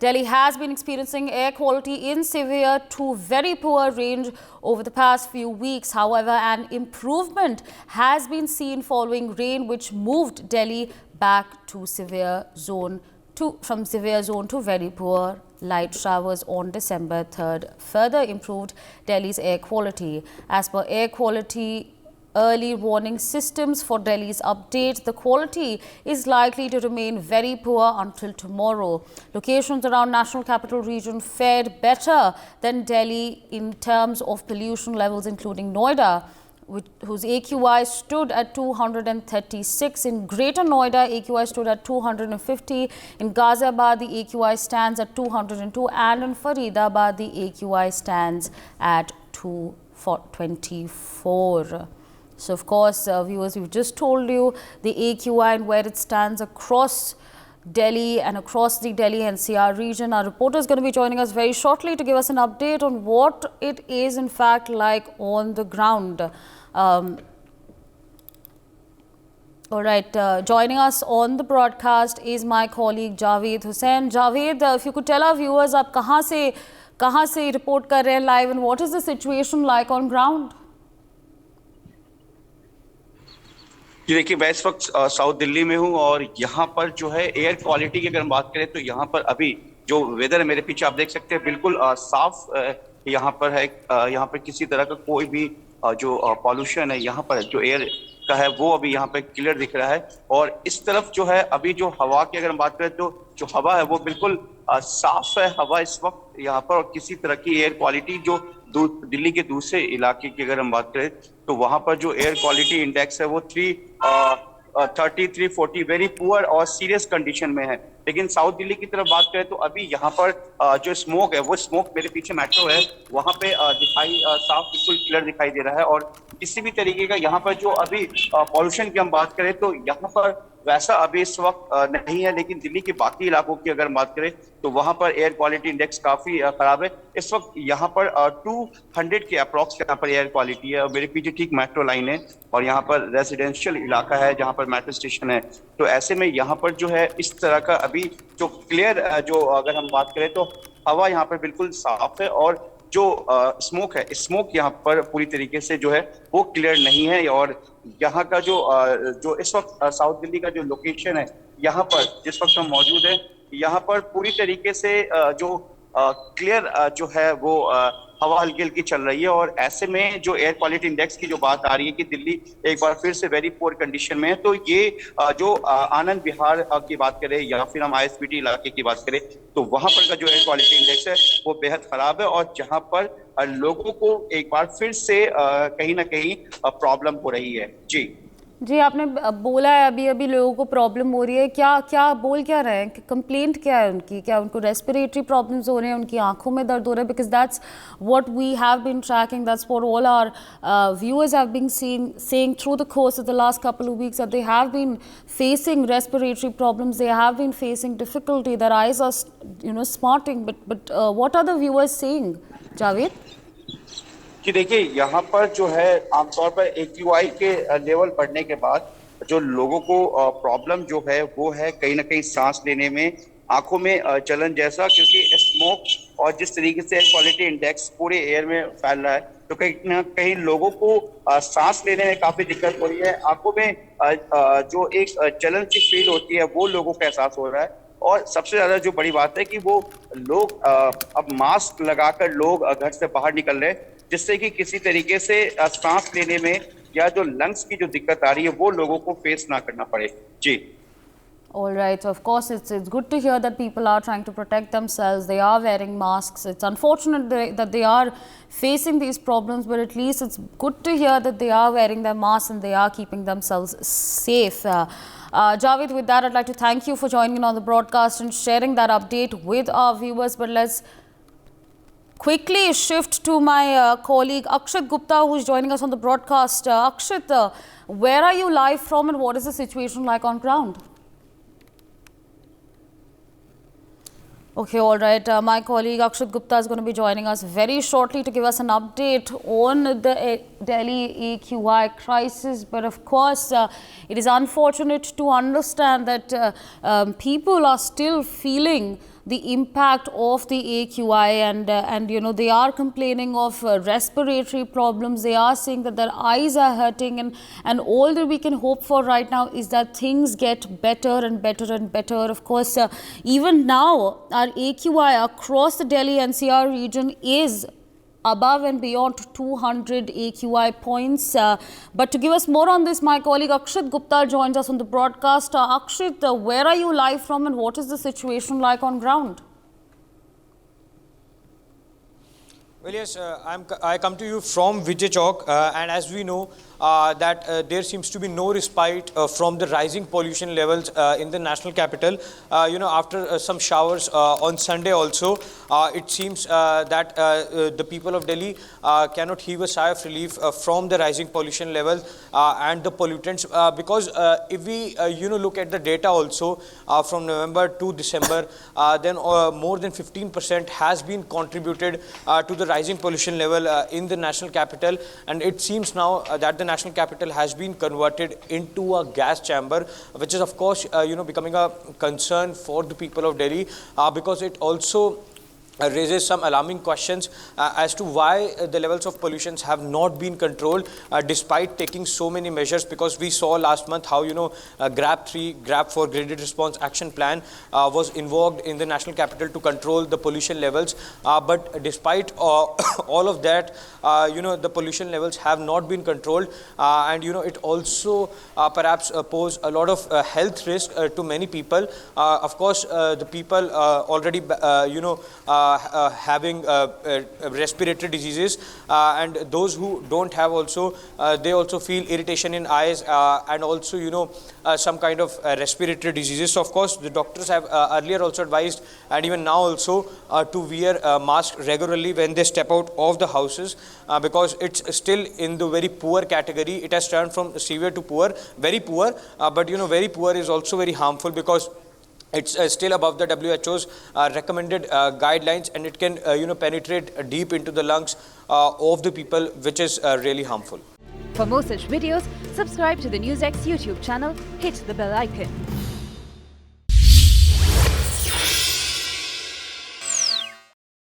Delhi has been experiencing air quality in severe to very poor range over the past few weeks. However, an improvement has been seen following rain which moved Delhi back to from severe zone to very poor. Light showers on December 3rd further improved Delhi's air quality. As per air quality early warning systems for Delhi's update, the quality is likely to remain very poor until tomorrow. Locations around National Capital Region fared better than Delhi in terms of pollution levels, including Noida, whose AQI stood at 236. In Greater Noida, AQI stood at 250. In Ghaziabad, the AQI stands at 202. And in Faridabad, the AQI stands at 224. So, of course, viewers, we've just told you the AQI and where it stands across Delhi and across the Delhi NCR region. Our reporter is going to be joining us very shortly to give us an update on what it is in fact like on the ground. All right, joining us on the broadcast is my colleague Javed Hussain. Javed, if you could tell our viewers, आप कहाँ से report कर रहे हैं live and what is the situation like on ground? जी देखिए, मैं इस वक्त साउथ दिल्ली में हूँ और यहाँ पर जो है एयर क्वालिटी की अगर हम बात करें तो यहाँ पर अभी जो वेदर है मेरे पीछे आप देख सकते हैं बिल्कुल साफ यहाँ पर है। यहाँ पर किसी तरह का कोई भी जो पॉल्यूशन है यहाँ पर जो एयर का है वो अभी यहाँ पे क्लियर दिख रहा है। और इस तरफ जो है अभी जो हवा की अगर हम बात करें तो जो हवा है वो बिल्कुल साफ है हवा इस वक्त यहाँ पर। और किसी तरह की एयर क्वालिटी जो दिल्ली के दूसरे इलाके की अगर हम बात करें तो वहां पर जो एयर क्वालिटी इंडेक्स है वो 340 वेरी पुअर और सीरियस कंडीशन में है। लेकिन साउथ दिल्ली की तरफ बात करें तो अभी यहाँ पर जो स्मोक है वो स्मोक मेरे पीछे मेट्रो है वहां पे दिखाई साफ बिल्कुल क्लियर दिखाई दे रहा है। और किसी भी तरीके का यहाँ पर जो अभी पॉल्यूशन की हम बात करें तो यहाँ पर वैसा अभी इस वक्त नहीं है। लेकिन दिल्ली के बाकी इलाकों की अगर हम बात करें तो वहां पर एयर क्वालिटी इंडेक्स काफी खराब है। इस वक्त यहाँ पर 200 के अप्रॉक्स यहाँ पर एयर क्वालिटी है। और मेरे पीछे ठीक मेट्रो लाइन है और यहाँ पर रेजिडेंशियल इलाका है जहाँ पर मेट्रो स्टेशन है। तो ऐसे में यहाँ पर जो है इस तरह का अभी जो क्लियर जो अगर हम बात करें तो हवा यहाँ पर बिल्कुल साफ है। और जो स्मोक है स्मोक यहाँ पर पूरी तरीके से जो है वो क्लियर नहीं है। और यहाँ का जो इस वक्त साउथ दिल्ली का जो लोकेशन है यहाँ पर जिस वक्त हम मौजूद है यहाँ पर पूरी तरीके से जो क्लियर जो है वो हवा हल्की हल्की चल रही है। और ऐसे में जो एयर क्वालिटी इंडेक्स की जो बात आ रही है कि दिल्ली एक बार फिर से वेरी पुअर कंडीशन में है। तो ये जो आनंद विहार की बात करें या फिर हम ISBT इलाके की बात करें तो वहां पर का जो एयर क्वालिटी इंडेक्स है वो बेहद खराब है। और जहां पर लोगों को एक बार फिर से कहीं ना कहीं प्रॉब्लम हो रही है। जी, आपने बोला है अभी लोगों को प्रॉब्लम हो रही है। क्या बोल क्या रहे हैं? कंप्लेंट क्या है उनकी? क्या उनको रेस्पिरेटरी प्रॉब्लम्स हो रहे हैं? उनकी आंखों में दर्द हो रहा है? Because that's what we have been tracking, that's what all our viewers have been saying through the course of the last couple of weeks that they have been facing respiratory problems, they have been facing difficulty, their eyes are smarting. But what are the viewers saying, Javed? कि देखिए यहाँ पर जो है आमतौर पर AQI के level बढ़ने के बाद जो लोगों को प्रॉब्लम जो है वो है कहीं ना कहीं सांस लेने में, आंखों में जलन जैसा, क्योंकि स्मोक और जिस तरीके से एयर क्वालिटी इंडेक्स पूरे एयर में फैल रहा है तो कहीं ना कहीं लोगों को सांस लेने में काफी दिक्कत हो रही है। आंखों में जो एक जलन सी फील होती है वो लोगों को एहसास हो रहा है। और सबसे ज्यादा जो बड़ी बात है कि वो लोग अब मास्क लगाकर लोग घर से बाहर निकल रहे हैं जिससे कि किसी तरीके से सांस लेने में या जो लंग्स की जो दिक्कत आ रही है वो लोगों को फेस ना करना पड़े। जी। All right. So, of course, it's good to hear that people are trying to protect themselves. They are wearing masks. It's unfortunate that they are facing these problems, but at least it's good to hear that they are wearing their masks and they are keeping themselves safe. Javed, with that, I'd like to thank you for joining in on the broadcast and sharing that update with our viewers. But let's quickly shift to my colleague Akshit Gupta, who is joining us on the broadcast. Akshit, where are you live from and what is the situation like on ground? Okay, all right. My colleague Akshit Gupta is going to be joining us very shortly to give us an update on the Delhi AQI crisis. But of course, it is unfortunate to understand that people are still feeling the impact of the AQI, and you know, they are complaining of respiratory problems. They are saying that their eyes are hurting, and all that we can hope for right now is that things get better and better and better. Of course, even now our AQI across the Delhi NCR region is above and beyond 200 AQI points. But to give us more on this, my colleague Akshit Gupta joins us on the broadcast. Akshit, where are you live from, and what is the situation like on ground? Well, yes, I come to you from Vijay Chowk, and as we know that there seems to be no respite from the rising pollution levels in the national capital. You know, after some showers on Sunday also, it seems that the people of Delhi cannot heave a sigh of relief from the rising pollution levels and the pollutants, because if we you know, look at the data also from November to December, then more than 15% has been contributed to the rising pollution level in the national capital, and it seems now that the national capital has been converted into a gas chamber, which is of course you know, becoming a concern for the people of Delhi, because it also raises some alarming questions as to why the levels of pollution have not been controlled despite taking so many measures. Because we saw last month how, you know, GRAP 3, GRAP 4 Graded Response Action Plan was invoked in the national capital to control the pollution levels, but despite all of that, you know, the pollution levels have not been controlled, and you know, it also perhaps pose a lot of health risk to many people. Of course, the people already you know, having respiratory diseases, and those who don't have also, they also feel irritation in eyes, and also, you know, some kind of respiratory diseases. So of course the doctors have earlier also advised, and even now also, to wear masks regularly when they step out of the houses, because it's still in the very poor category. It has turned from severe to poor, very poor, but you know, very poor is also very harmful, because it's still above the WHO's recommended guidelines, and it can you know, penetrate deep into the lungs of the people, which is really harmful. For more such videos, subscribe to the NewsX YouTube channel, hit the bell icon.